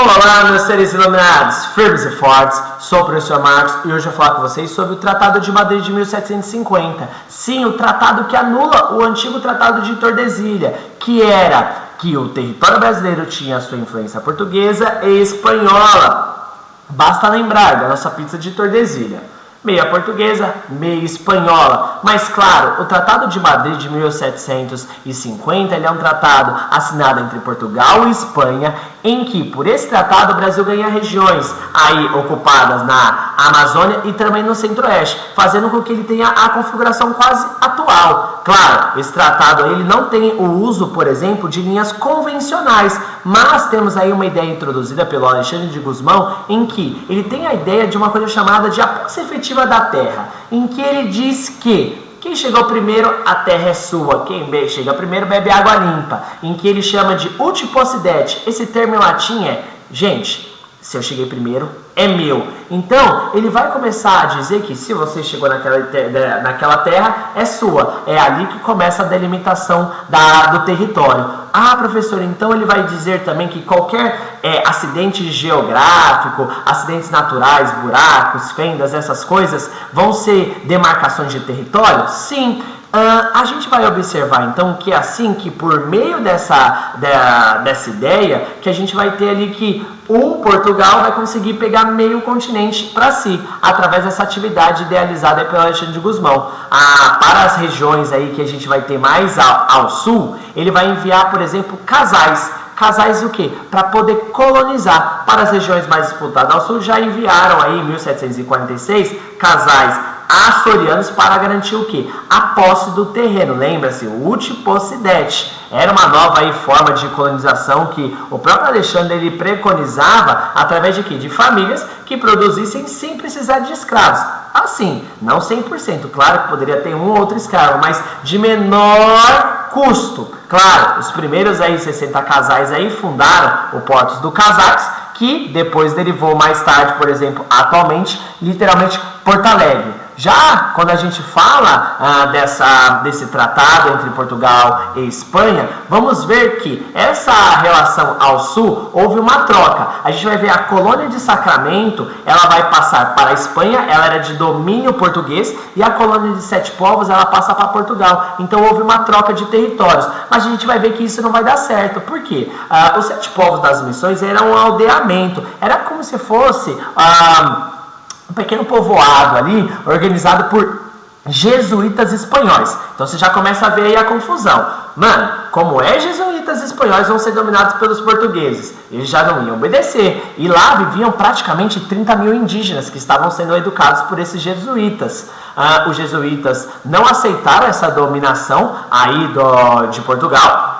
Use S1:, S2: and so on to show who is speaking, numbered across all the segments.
S1: Olá, meus seres iluminados, firmes e fortes, sou o professor Marcos e hoje eu vou falar com vocês sobre o Tratado de Madrid de 1750. Sim, o tratado que anula o antigo Tratado de Tordesilha, que era que o território brasileiro tinha a sua influência portuguesa e espanhola. Basta lembrar da nossa pizza de Tordesilha. Meia portuguesa, meia espanhola. Mas claro, o Tratado de Madrid de 1750 ele é um tratado assinado entre Portugal e Espanha, em que por esse tratado o Brasil ganha regiões aí ocupadas na Amazônia e também no Centro-Oeste, fazendo com que ele tenha a configuração quase atual. Claro, esse tratado ele não tem o uso, por exemplo, de linhas convencionais, mas temos aí uma ideia introduzida pelo Alexandre de Gusmão, em que ele tem a ideia de uma coisa chamada de a posse efetiva da terra, em que ele diz que quem chegou primeiro, a terra é sua. Quem chega primeiro, bebe água limpa. Em que ele chama de uti possidere. Esse termo em latim é, gente, se eu cheguei primeiro, é meu. Então, ele vai começar a dizer que se você chegou naquela terra, é sua. É ali que começa a delimitação do território. Ah, professor, então ele vai dizer também que qualquer acidente geográfico, acidentes naturais, buracos, fendas, essas coisas, vão ser demarcações de território? Sim. A gente vai observar então que é assim que por meio dessa ideia que a gente vai ter ali que o Portugal vai conseguir pegar meio continente para si, através dessa atividade idealizada pelo Alexandre de Gusmão. Para as regiões aí que a gente vai ter mais ao sul, ele vai enviar, por exemplo, casais. Casais o quê? Para poder colonizar. Para as regiões mais disputadas ao sul, já enviaram aí em 1746 casais açorianos para garantir o quê? A posse do terreno. Lembra-se, o uti possidere. Era uma nova aí forma de colonização que o próprio Alexandre ele preconizava através de quê? De famílias que produzissem sem precisar de escravos. Assim, não 100%, claro que poderia ter um ou outro escravo, mas de menor custo. Claro, os primeiros aí 60 casais aí fundaram o Portos do Casacos, que depois derivou mais tarde, por exemplo, atualmente, literalmente Porto Alegre. Já quando a gente fala desse tratado entre Portugal e Espanha, vamos ver que essa relação ao sul houve uma troca. A gente vai ver a colônia de Sacramento, ela vai passar para a Espanha, ela era de domínio português, e a colônia de Sete Povos ela passa para Portugal. Então houve uma troca de territórios. Mas a gente vai ver que isso não vai dar certo. Por quê? Os Sete Povos das Missões eram um aldeamento. Era como se fosse um pequeno povoado ali, organizado por jesuítas espanhóis. Então você já começa a ver aí a confusão. Mano, como jesuítas espanhóis vão ser dominados pelos portugueses? Eles já não iam obedecer. E lá viviam praticamente 30 mil indígenas que estavam sendo educados por esses jesuítas. Os jesuítas não aceitaram essa dominação aí de Portugal.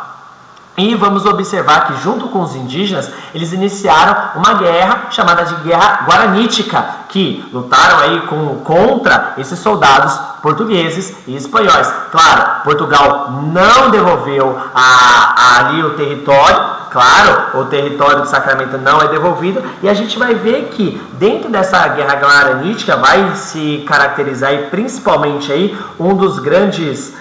S1: E vamos observar que junto com os indígenas, eles iniciaram uma guerra chamada de Guerra Guaranítica, que lutaram aí contra esses soldados portugueses e espanhóis. Claro, Portugal não devolveu ali o território. Claro, o território de Sacramento não é devolvido, e a gente vai ver que dentro dessa Guerra Guaranítica vai se caracterizar aí, principalmente aí, um dos grandes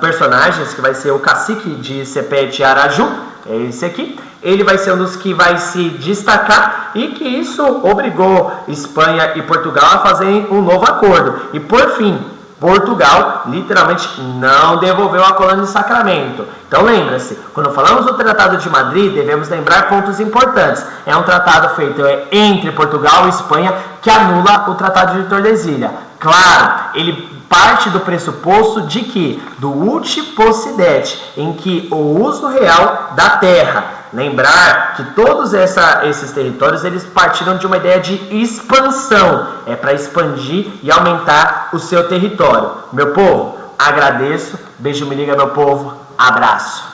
S1: personagens, que vai ser o cacique de Cepete Araju, é esse aqui. Ele vai ser um dos que vai se destacar, e que isso obrigou Espanha e Portugal a fazerem um novo acordo. E por fim, Portugal literalmente não devolveu a colônia de Sacramento. Então lembre-se, quando falamos do Tratado de Madrid, devemos lembrar pontos importantes. É um tratado feito entre Portugal e Espanha que anula o Tratado de Tordesilha. Claro, ele parte do pressuposto de que do uti possidere, em que o uso real da terra. Lembrar que todos esses territórios eles partiram de uma ideia de expansão. É para expandir e aumentar o seu território. Meu povo, agradeço. Beijo, me liga, meu povo. Abraço.